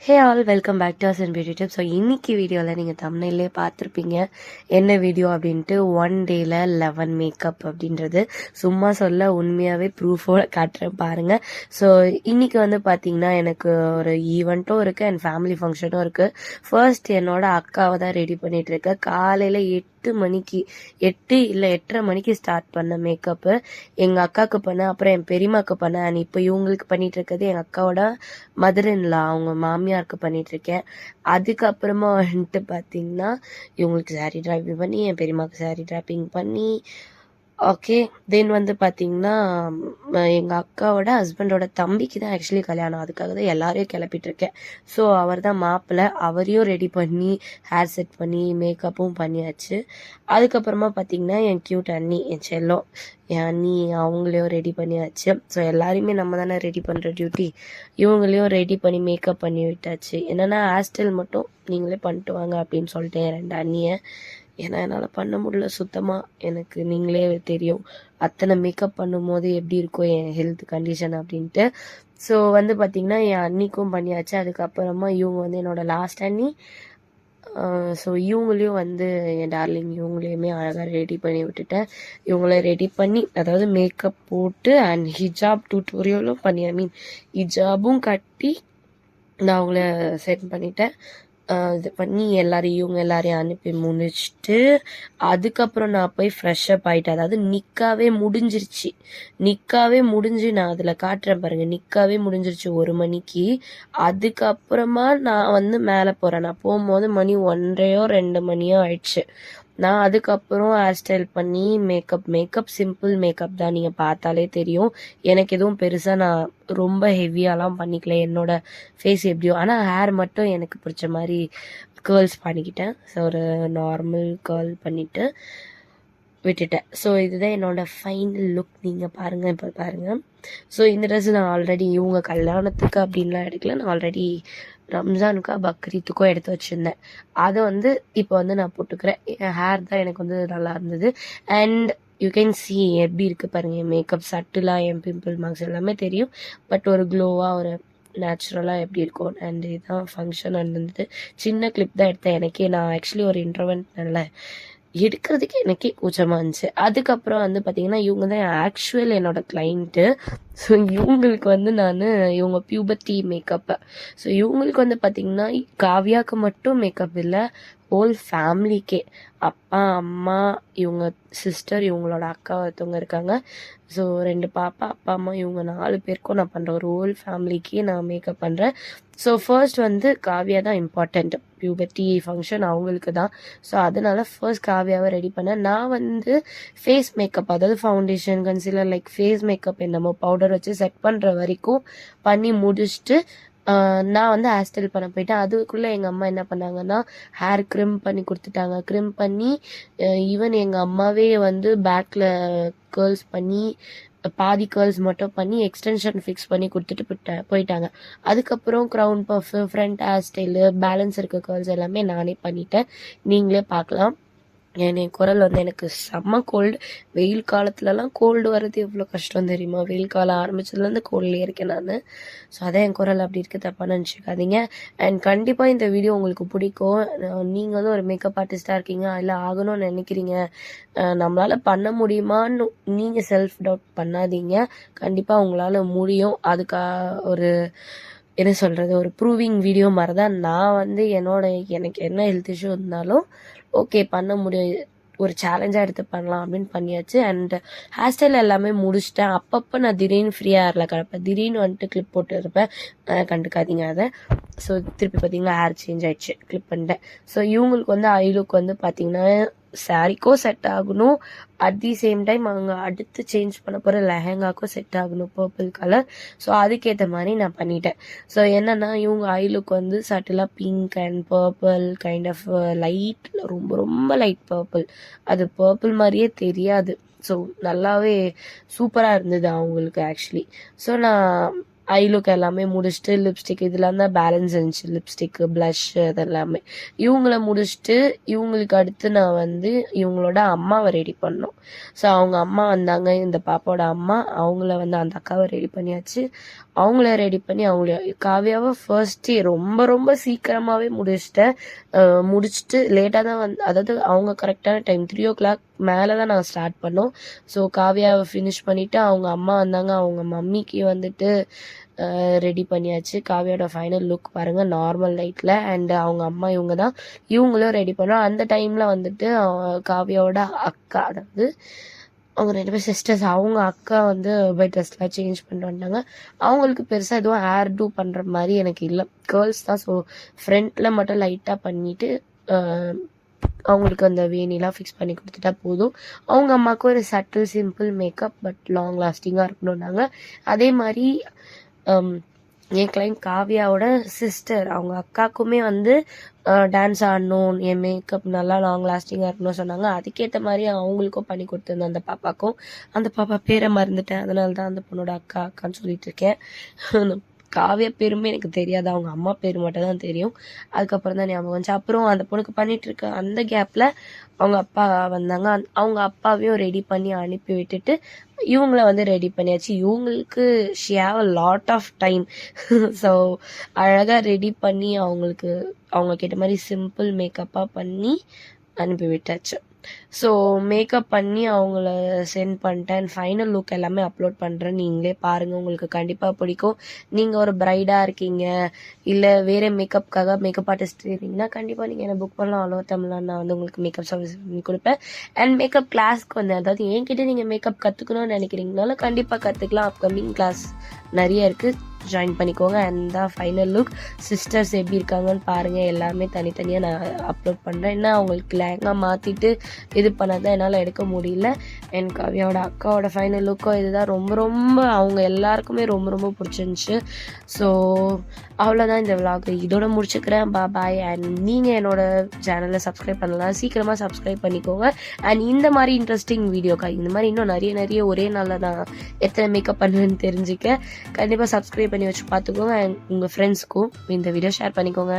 Hey all welcome back to us beauty tip. So இன்னைக்கு வீடியோவில் நீங்கள் தமிழ்லேயே பார்த்துருப்பீங்க என்ன வீடியோ அப்படின்ட்டு. 1 டேயில் 11 மேக்கப் அப்படின்றது சும்மா சொல்ல உண்மையாகவே ப்ரூஃபோட காட்டுறேன் பாருங்கள். ஸோ இன்னைக்கு வந்து பார்த்தீங்கன்னா எனக்கு ஒரு ஈவெண்ட்டும் இருக்குது அண்ட் ஃபேமிலி ஃபங்க்ஷனும் இருக்குது. ஃபர்ஸ்ட் என்னோட அக்காவை தான் ரெடி பண்ணிகிட்ருக்கேன். காலையில் 8 மணிக்கு 8 இல்லை 8:30 மணிக்கு ஸ்டார்ட் பண்ண மேக்கப்பு எங்கள் அக்காவுக்கு பண்ணேன், அப்புறம் என் பெரியம்மாவுக்கு பண்ணேன், அண்ட் இப்போ இவங்களுக்கு பண்ணிட்டு இருக்கிறது எங்கள் அக்காவோட மதர் இன்லா அவங்க மாமியாருக்கு பண்ணிட்டு இருக்கேன். அதுக்கப்புறமா வந்துட்டு பார்த்தீங்கன்னா இவங்களுக்கு சாரீ டிராப்பிங் பண்ணி என் பெரியம்மாவுக்கு சாரீ டிராப்பிங் பண்ணி ஓகே. தென் வந்து பார்த்தீங்கன்னா எங்கள் அக்காவோட ஹஸ்பண்டோட தம்பிக்கு தான் ஆக்சுவலி கல்யாணம், அதுக்காக தான் எல்லாரையும் கிளப்பிட்டு இருக்கேன். ஸோ அவர் தான் மாப்பிள்ளை, அவரையும் ரெடி பண்ணி ஹேர் செட் பண்ணி மேக்கப்பும் பண்ணியாச்சு. அதுக்கப்புறமா பார்த்தீங்கன்னா என் கியூட் அண்ணி, என் செல்லம் என் அண்ணி, அவங்களையும் ரெடி பண்ணியாச்சு. ஸோ எல்லாரையுமே நம்ம தானே ரெடி பண்ணுற டியூட்டி, இவங்களையும் ரெடி பண்ணி மேக்கப் பண்ணி விட்டாச்சு. என்னென்னா ஹேர் ஸ்டைல் மட்டும் நீங்களே பண்ணிட்டு வாங்க அப்படின்னு சொல்லிட்டேன் 2 அண்ணியை. ஏன்னா என்னால் பண்ண முடியல சுத்தமாக. எனக்கு நீங்களே தெரியும் அத்தனை மேக்கப் பண்ணும்போது எப்படி இருக்கும் என் ஹெல்த் கண்டிஷன் அப்படின்ட்டு. ஸோ வந்து பார்த்திங்கன்னா என் அன்னிக்கும் பண்ணியாச்சு. அதுக்கப்புறமா இவங்க வந்து என்னோடய லாஸ்ட் அண்ணி. ஸோ இவங்களையும் வந்து என் டார்லிங் இவங்களையுமே அழகாக ரெடி பண்ணி விட்டுட்டேன். இவங்கள ரெடி பண்ணி அதாவது மேக்கப் போட்டு அண்ட் ஹிஜாப் டியூட்டோரியலும் பண்ணி ஹிஜாபும் கட்டி நான் அவங்கள செட் பண்ணிட்டேன். இது பண்ணி இவங்க எல்லாரையும் அனுப்பி முடிச்சுட்டு அதுக்கப்புறம் நான் போய் ஃப்ரெஷ்அப் ஆகிட்டேன். அதாவது நிக்காவே முடிஞ்சு நான் அதில் காட்டுறேன் பாருங்கள். நிக்காவே முடிஞ்சிருச்சு 1 மணிக்கு. அதுக்கப்புறமா நான் வந்து மேலே போகிறேன். நான் போகும்போது மணி 1:30 2 மணியோ ஆயிடுச்சு. நான் அதுக்கப்புறம் ஹேர் ஸ்டைல் பண்ணி மேக்கப் சிம்பிள் மேக்கப் தான், நீங்கள் பார்த்தாலே தெரியும். எனக்கு எதுவும் பெருசாக நான் ரொம்ப ஹெவியாலாம் பண்ணிக்கல, என்னோட ஃபேஸ் எப்படியோ. ஆனால் ஹேர் மட்டும் எனக்கு பிடிச்ச மாதிரி கேர்ள்ஸ் பண்ணிக்கிட்டேன். ஸோ ஒரு நார்மல் கேர்ள் பண்ணிவிட்டு விட்டுட்டேன். ஸோ இதுதான் என்னோடய ஃபைனல் லுக். நீங்கள் பாருங்கள், இப்போ பாருங்கள். ஸோ இந்த ட்ரெஸ் நான் ஆல்ரெடி இவங்க கல்யாணத்துக்கு அப்படின்லாம் எடுக்கல, நான் ஆல்ரெடி ரம்ஜானுக்கா பக்ரீத்துக்கோ எடுத்து வச்சுருந்தேன். அதை வந்து இப்போ வந்து நான் போட்டுக்கிறேன். என் ஹேர் தான் எனக்கு வந்து நல்லா இருந்தது. அண்ட் யூ கேன் சி எப்படி இருக்குது பாருங்கள். என் மேக்கப் சட்டிலாக என் பிம்பிள் மார்க்ஸ் எல்லாமே தெரியும். பட் ஒரு க்ளோவாக ஒரு நேச்சுரலாக எப்படி இருக்கும். அண்ட் இதுதான் ஃபங்க்ஷன் இருந்தது. சின்ன கிளிப் தான் எடுத்தேன். எனக்கே நான் ஆக்சுவலி ஒரு இன்ட்ரோவென்ட் நல்ல எடுக்கிறதுக்கு எனக்கே கூச்சமாக இருந்துச்சு. அதுக்கப்புறம் வந்து பார்த்திங்கன்னா இவங்க தான் ஆக்சுவல் என்னோட கிளைண்ட்டு. ஸோ இவங்களுக்கு வந்து இவங்க பியூபர்ட்டி மேக்கப்பு. ஸோ இவங்களுக்கு வந்து பார்த்திங்கன்னா காவியாவுக்கு மட்டும் மேக்கப் இல்லை, ஹோல் ஃபேமிலிக்கே. அப்பா அம்மா இவங்க சிஸ்டர் இவங்களோட அக்கா ஒருத்தவங்க இருக்காங்க. ஸோ 2 பாப்பா, அப்பா அம்மா இவங்க 4 பேருக்கும் நான் பண்ணுறேன். ஒரு ஹோல் ஃபேமிலிக்கே நான் மேக்கப் பண்ணுறேன். ஸோ ஃபர்ஸ்ட் வந்து காவியா தான் இம்பார்ட்டண்ட். பியூபர்ட்டி ஃபங்க்ஷன் அவங்களுக்கு தான். ஸோ அதனால் ஃபர்ஸ்ட் காவியாவை ரெடி பண்ணேன். நான் வந்து ஃபேஸ் மேக்கப் அதாவது foundation concealer like face makeup என்னமோ பவுடர் வச்சு செட் பண்ணுற வரைக்கும் பண்ணி முடிச்சுட்டு நான் வந்து ஹேர் ஸ்டைல் பண்ண போயிட்டேன். அதுக்குள்ளே எங்கள் அம்மா என்ன பண்ணாங்கன்னா ஹேர் க்ரிம் பண்ணி கொடுத்துட்டாங்க. க்ரிம் பண்ணி ஈவன் எங்கள் அம்மாவே வந்து பேக்கில் கேர்ள்ஸ் பண்ணி பாதி கேர்ள்ஸ் மட்டும் பண்ணி எக்ஸ்டென்ஷன் ஃபிக்ஸ் பண்ணி கொடுத்துட்டு போயிட்டாங்க. அதுக்கப்புறம் crown puff, front hair style, balance இருக்க கேர்ள்ஸ் எல்லாமே நானே பண்ணிட்டேன். நீங்களே பார்க்கலாம். என் குரல் வந்து எனக்கு செம்ம கோல்டு. வெயில் காலத்துலலாம் கோல்டு வர்றது எவ்வளோ கஷ்டம் தெரியுமா? வெயில் காலம் ஆரம்பிச்சதுலேருந்து கோல்ட்லேயே இருக்கேன் நான். ஸோ அதான் என் குரல் அப்படி இருக்க, தப்பாக நினச்சிக்காதீங்க. அண்ட் கண்டிப்பாக இந்த வீடியோ உங்களுக்கு பிடிக்கும். நீங்கள் வந்து ஒரு மேக்கப் ஆர்டிஸ்ட்டாக இருக்கீங்க, இல்லை ஆகணும்னு நினைக்கிறீங்க, நம்மளால் பண்ண முடியுமான்னு நீங்கள் செல்ஃப் டவுட் பண்ணாதீங்க. கண்டிப்பாக உங்களால் முடியும். ஒரு என்ன சொல்கிறது, ஒரு ப்ரூவிங் வீடியோ மாதிரி தான். நான் வந்து எனக்கு என்ன ஹெல்த் இஷ்யூ இருந்தாலும் ஓகே பண்ண முடியும், ஒரு சேலஞ்சாக எடுத்து பண்ணலாம் அப்படின்னு பண்ணியாச்சு. அண்ட் ஹேர் ஸ்டைல் எல்லாமே முடிச்சிட்டேன். அப்பப்போ நான் திடீர்னு ஃப்ரீயாக ஹேரில் கிடப்பேன், திடீர்னு வந்துட்டு கிளிப் போட்டு இருப்பேன், கண்டுக்காதீங்க அதை. ஸோ திருப்பி பார்த்தீங்கன்னா ஹேர் சேஞ்ச் ஆகிடுச்சு, கிளிப் பண்ணிட்டேன். ஸோ இவங்களுக்கு வந்து ஐ லுக் வந்து பார்த்திங்கன்னா சாரிக்கும் செட் ஆகணும், அட் தி சேம் டைம் அவங்க அடுத்து சேஞ்ச் பண்ண போகிற லெஹங்காக்கும் செட் ஆகணும், பர்பிள் கலர். ஸோ அதுக்கேற்ற மாதிரி நான் பண்ணிட்டேன். ஸோ என்னென்னா இவங்க ஐ லுக் வந்து சட்டிலாக pink and purple kind of light, ரொம்ப ரொம்ப லைட் பர்பிள். அது பர்பிள் மாதிரியே தெரியாது. ஸோ நல்லாவே சூப்பராக இருந்தது அவங்களுக்கு ஆக்சுவலி. ஸோ நான் ஐ லுக் எல்லாமே முடிச்சுட்டு லிப்ஸ்டிக் இதெல்லாம் தான் பேலன்ஸ் இருந்துச்சு, லிப்ஸ்டிக்கு ப்ளஷ் அதெல்லாமே. இவங்கள முடிச்சுட்டு இவங்களுக்கு அடுத்து நான் வந்து இவங்களோட அம்மாவை ரெடி பண்ணோம். ஸோ அவங்க அம்மா வந்தாங்க, இந்த பாப்பாவோட அம்மா. அவங்கள வந்து அந்த அக்காவை ரெடி பண்ணியாச்சு. அவங்கள ரெடி பண்ணி காவியாவை ஃபர்ஸ்ட் டே ரொம்ப ரொம்ப சீக்கிரமாகவே முடிச்சிட்டேன். முடிச்சுட்டு லேட்டாக தான் வந்து, அதாவது அவங்க கரெக்டான டைம் 3 o'clock மேலே தான் நான் ஸ்டார்ட் பண்ணோம். ஸோ காவியாவை ஃபினிஷ் பண்ணிவிட்டு அவங்க அம்மா வந்தாங்க. அவங்க மம்மிக்கு வந்துட்டு ரெடி பண்ணியாச்சு. காவியோட ஃபைனல் லுக் பாருங்கள், நார்மல் லைட்டில். அண்ட் அவங்க அம்மா இவங்க தான், இவங்களும் ரெடி பண்ணோம். அந்த டைமில் வந்துட்டு காவியாவோட அக்கா, அதாவது அவங்க 2 பேர் சிஸ்டர்ஸ், அவங்க அக்கா வந்து பெட் ட்ரெஸ்லாம் சேஞ்ச் பண்ணிட்டு வந்தாங்க. அவங்களுக்கு பெருசாக எதுவும் ஹேர் டூ பண்ணுற மாதிரி எனக்கு இல்லை, கேர்ள்ஸ் தான். ஸோ ஃப்ரண்ட்டில் மட்டும் லைட்டாக பண்ணிவிட்டு அவங்களுக்கு அந்த வேணிலாம் ஃபிக்ஸ் பண்ணி கொடுத்துட்டா போதும். அவங்க அம்மாவுக்கு ஒரு subtle simple makeup, but long லாஸ்டிங்காக இருக்கணும்னாங்க. அதே மாதிரி என் கிளைண்ட் காவியாவோட சிஸ்டர், அவங்க அக்காவுக்குமே வந்து டான்ஸ் ஆடணும், என் மேக்கப் நல்லா லாங் லாஸ்டிங்காக இருக்கணும்னு சொன்னாங்க. அதுக்கேற்ற மாதிரி அவங்களுக்கும் பண்ணி கொடுத்துருந்தேன். அந்த பாப்பாக்கும், அந்த பாப்பா பேரை மறந்துட்டேன், அதனால தான் அந்த பொண்ணோட அக்கான்னு சொல்லிட்டு இருக்கேன். காவியா பேருமே எனக்கு தெரியாது, அவங்க அம்மா பேர் மட்டும் தான் தெரியும். அதுக்கப்புறம் தான் ஞாபகம் வந்துச்சு. அப்புறம் அந்த பொண்ணுக்கு பண்ணிட்டு இருக்க அந்த கேப்பில் அவங்க அப்பா வந்தாங்க. அவங்க அப்பாவையும் ரெடி பண்ணி அனுப்பி விட்டுட்டு இவங்கள வந்து ரெடி பண்ணியாச்சு. இவங்களுக்கு she have a lot of time. So அழகாக ரெடி பண்ணி அவங்களுக்கு அவங்க கேட்ட மாதிரி சிம்பிள் மேக்கப்பாக பண்ணி அனுப்பி விட்டாச்சு. ஸோ மேக்கப் பண்ணி அவங்கள சென்ட் பண்ணிட்டேன். ஃபைனல் லுக் எல்லாமே அப்லோட் பண்ணுறேன், நீங்களே பாருங்கள், உங்களுக்கு கண்டிப்பாக பிடிக்கும். நீங்கள் ஒரு ப்ரைடாக இருக்கீங்க, இல்லை வேறு மேக்கப்புக்காக மேக்கப் ஆர்டிஸ்ட் இருக்கீங்கன்னா கண்டிப்பாக நீங்கள் என்ன புக் பண்ணலாம். ஆல் ஓவர் தமிழ்நாடு நான் வந்து உங்களுக்கு மேக்கப் சர்வீஸ் பண்ணி கொடுப்பேன். அண்ட் மேக்கப் கிளாஸ்க்கு வந்து, அதாவது என்கிட்ட நீங்கள் மேக்கப் கற்றுக்கணும்னு நினைக்கிறீங்கனால கண்டிப்பாக கற்றுக்கலாம். அப்கமிங் கிளாஸ் நிறைய இருக்குது, ஜாயின் பண்ணிக்கோங்க. அண்ட் தான் ஃபைனல் லுக். சிஸ்டர்ஸ் எப்படி இருக்காங்கன்னு பாருங்கள், எல்லாமே தனித்தனியாக நான் அப்லோட் பண்ணுறேன். ஏன்னா அவங்களுக்கு லேங்கா மாற்றிட்டு இது பண்ணதான் என்னால் எடுக்க முடியல. என் காவியாவோட அக்காவோட ஃபைனல் லுக்கும் இதுதான். ரொம்ப ரொம்ப அவங்க எல்லாருக்குமே ரொம்ப ரொம்ப பிடிச்சிருந்துச்சு. ஸோ அவ்வளோதான் இந்த விலாக், இதோட முடிச்சுக்கிறேன். பாய். அண்ட் நீங்கள் என்னோட சேனலை சப்ஸ்கிரைப் பண்ணலாம், சீக்கிரமாக சப்ஸ்கிரைப் பண்ணிக்கோங்க. அண்ட் இந்த மாதிரி இன்ட்ரெஸ்டிங் வீடியோக்கா, இந்த மாதிரி இன்னும் நிறைய ஒரே நாளில் நான் எத்தனை மேக்கப் பண்ணுவேன்னு தெரிஞ்சுக்க கண்டிப்பாக சப்ஸ்கிரைப் பண்ணி வச்சு பார்த்துக்கோங்க. அண்ட் உங்கள் ஃப்ரெண்ட்ஸ்க்கும் இந்த வீடியோ ஷேர் பண்ணிக்கோங்க.